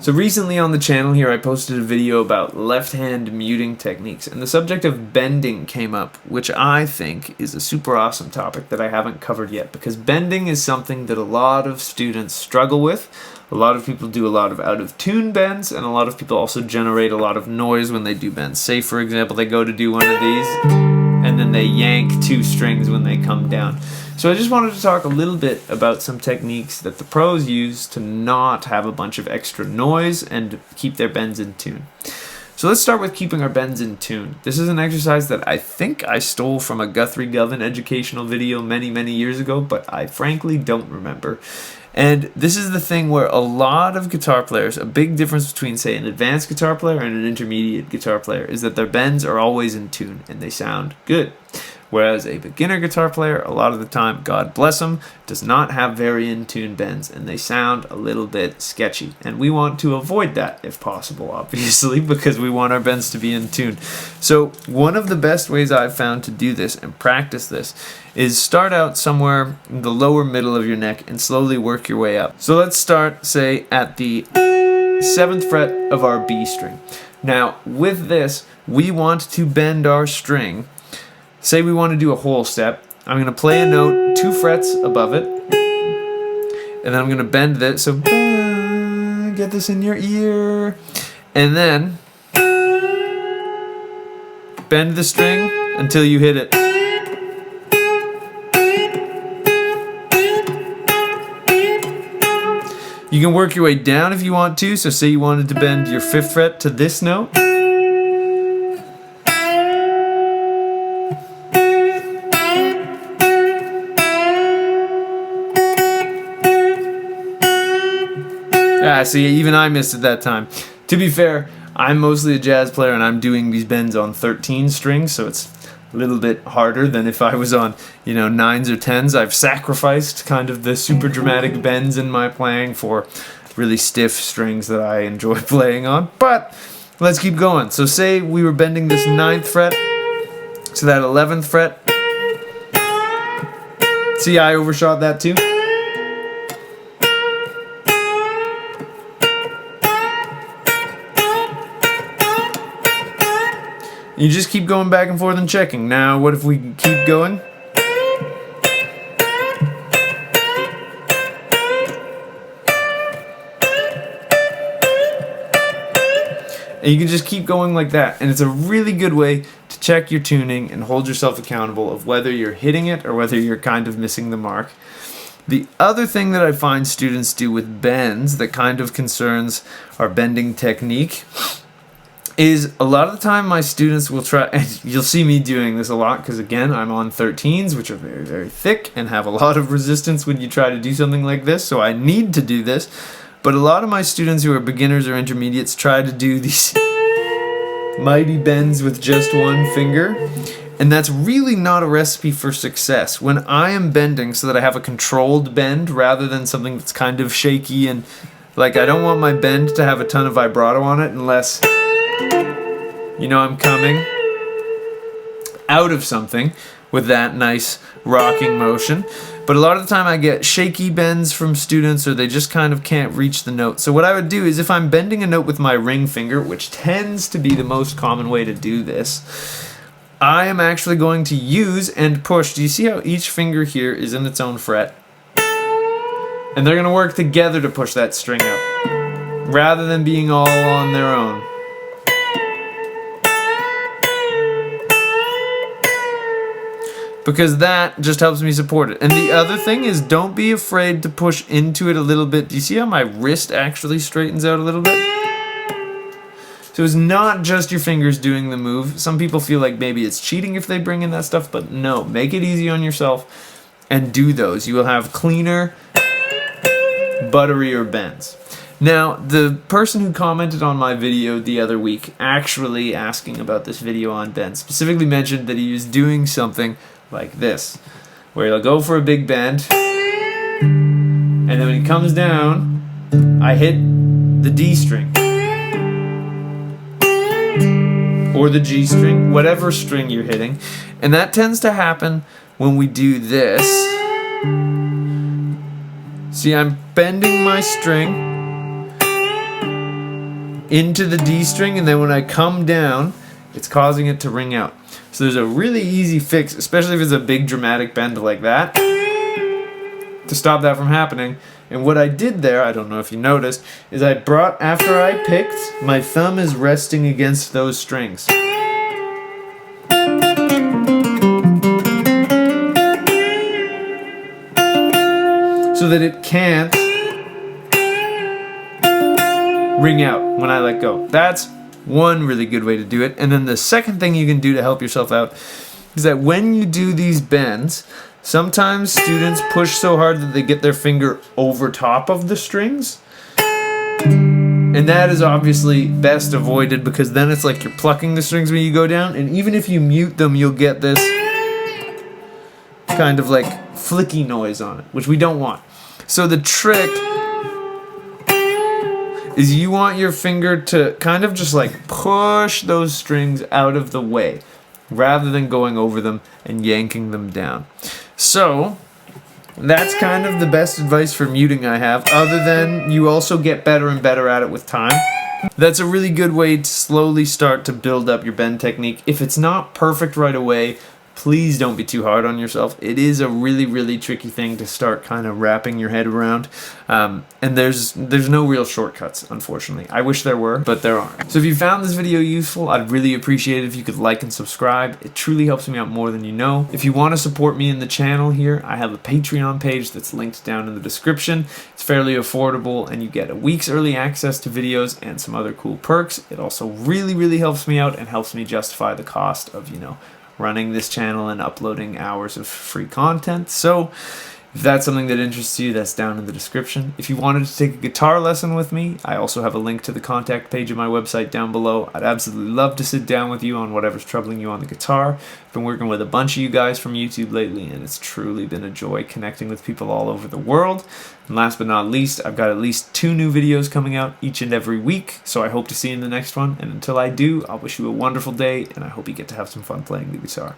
So recently on the channel here I posted a video about left-hand muting techniques, and the subject of bending came up, which I think is a super awesome topic that I haven't covered yet, because bending is something that a lot of students struggle with. A lot of people do a lot of out-of-tune bends, and a lot of people also generate a lot of noise when they do bends. Say for example they go to do one of these and then they yank two strings when they come down. So I just wanted to talk a little bit about some techniques that the pros use to not have a bunch of extra noise and keep their bends in tune. So let's start with keeping our bends in tune. This is an exercise that I think I stole from a Guthrie Govan educational video many years ago, but I frankly don't remember. And this is the thing where a lot of guitar players, a big difference between, say, an advanced guitar player and an intermediate guitar player is that their bends are always in tune and they sound good. Whereas a beginner guitar player, a lot of the time, God bless them, does not have very in-tune bends and they sound a little bit sketchy. And we want to avoid that if possible, obviously, because we want our bends to be in tune. So one of the best ways I've found to do this and practice this is start out somewhere in the lower middle of your neck and slowly work your way up. So let's start, say, at the 7th fret of our B string. Now, with this, we want to bend our string. Say we want to do a whole step. I'm going to play a note 2 frets above it, and then I'm going to bend this. So get this in your ear, and then bend the string until you hit it. You can work your way down if you want to. So say you wanted to bend your 5th fret to this note. See, even I missed it that time. To be fair, I'm mostly a jazz player and I'm doing these bends on 13 strings, so it's a little bit harder than if I was on, 9s or 10s. I've sacrificed kind of the super dramatic bends in my playing for really stiff strings that I enjoy playing on. But let's keep going. So say we were bending this 9th fret to that 11th fret. See, I overshot that too. You just keep going back and forth and checking. Now, what if we keep going? And you can just keep going like that. And it's a really good way to check your tuning and hold yourself accountable of whether you're hitting it or whether you're kind of missing the mark. The other thing that I find students do with bends that kind of concerns our bending technique is a lot of the time my students will try, and you'll see me doing this a lot because again I'm on 13s, which are very thick and have a lot of resistance when you try to do something like this, so I need to do this. But a lot of my students who are beginners or intermediates try to do these mighty bends with just one finger, and that's really not a recipe for success. When I am bending so that I have a controlled bend rather than something that's kind of shaky, and like I don't want my bend to have a ton of vibrato on it unless I'm coming out of something with that nice rocking motion. But a lot of the time I get shaky bends from students, or they just kind of can't reach the note. So what I would do is, if I'm bending a note with my ring finger, which tends to be the most common way to do this, I am actually going to use and push. Do you see how each finger here is in its own fret? And they're going to work together to push that string out, rather than being all on their own. Because that just helps me support it. And the other thing is, don't be afraid to push into it a little bit. Do you see how my wrist actually straightens out a little bit? So it's not just your fingers doing the move. Some people feel like maybe it's cheating if they bring in that stuff, but no, make it easy on yourself and do those. You will have cleaner, butterier bends. Now, the person who commented on my video the other week, actually asking about this video on bends, specifically mentioned that he was doing something like this, where he'll go for a big bend, and then when he comes down, I hit the D string, or the G string, whatever string you're hitting, and that tends to happen when we do this. See, I'm bending my string, into the D string, and then when I come down, it's causing it to ring out. So there's a really easy fix, especially if it's a big dramatic bend like that, to stop that from happening. And what I did there, I don't know if you noticed, is I brought, after I picked, my thumb is resting against those strings. So that it can't ring out when I let go. That's one really good way to do it. And then the second thing you can do to help yourself out is that when you do these bends, sometimes students push so hard that they get their finger over top of the strings. And that is obviously best avoided, because then it's like you're plucking the strings when you go down, and even if you mute them, you'll get this kind of like flicky noise on it, which we don't want. So the trick is you want your finger to kind of just like push those strings out of the way rather than going over them and yanking them down. So that's kind of the best advice for muting I have, other than you also get better and better at it with time. That's a really good way to slowly start to build up your bend technique. If it's not perfect right away, please don't be too hard on yourself. It is a really, really tricky thing to start kind of wrapping your head around. And there's no real shortcuts, unfortunately. I wish there were, but there aren't. So if you found this video useful, I'd really appreciate it if you could like and subscribe. It truly helps me out more than you know. If you want to support me in the channel here, I have a Patreon page that's linked down in the description. It's fairly affordable, and you get a week's early access to videos and some other cool perks. It also really, really helps me out and helps me justify the cost of, running this channel and uploading hours of free content. So if that's something that interests you, that's down in the description. If you wanted to take a guitar lesson with me, I also have a link to the contact page of my website down below. I'd absolutely love to sit down with you on whatever's troubling you on the guitar. I've been working with a bunch of you guys from YouTube lately, and it's truly been a joy connecting with people all over the world. And last but not least, I've got at least 2 new videos coming out each and every week, so I hope to see you in the next one. And until I do, I'll wish you a wonderful day, and I hope you get to have some fun playing the guitar.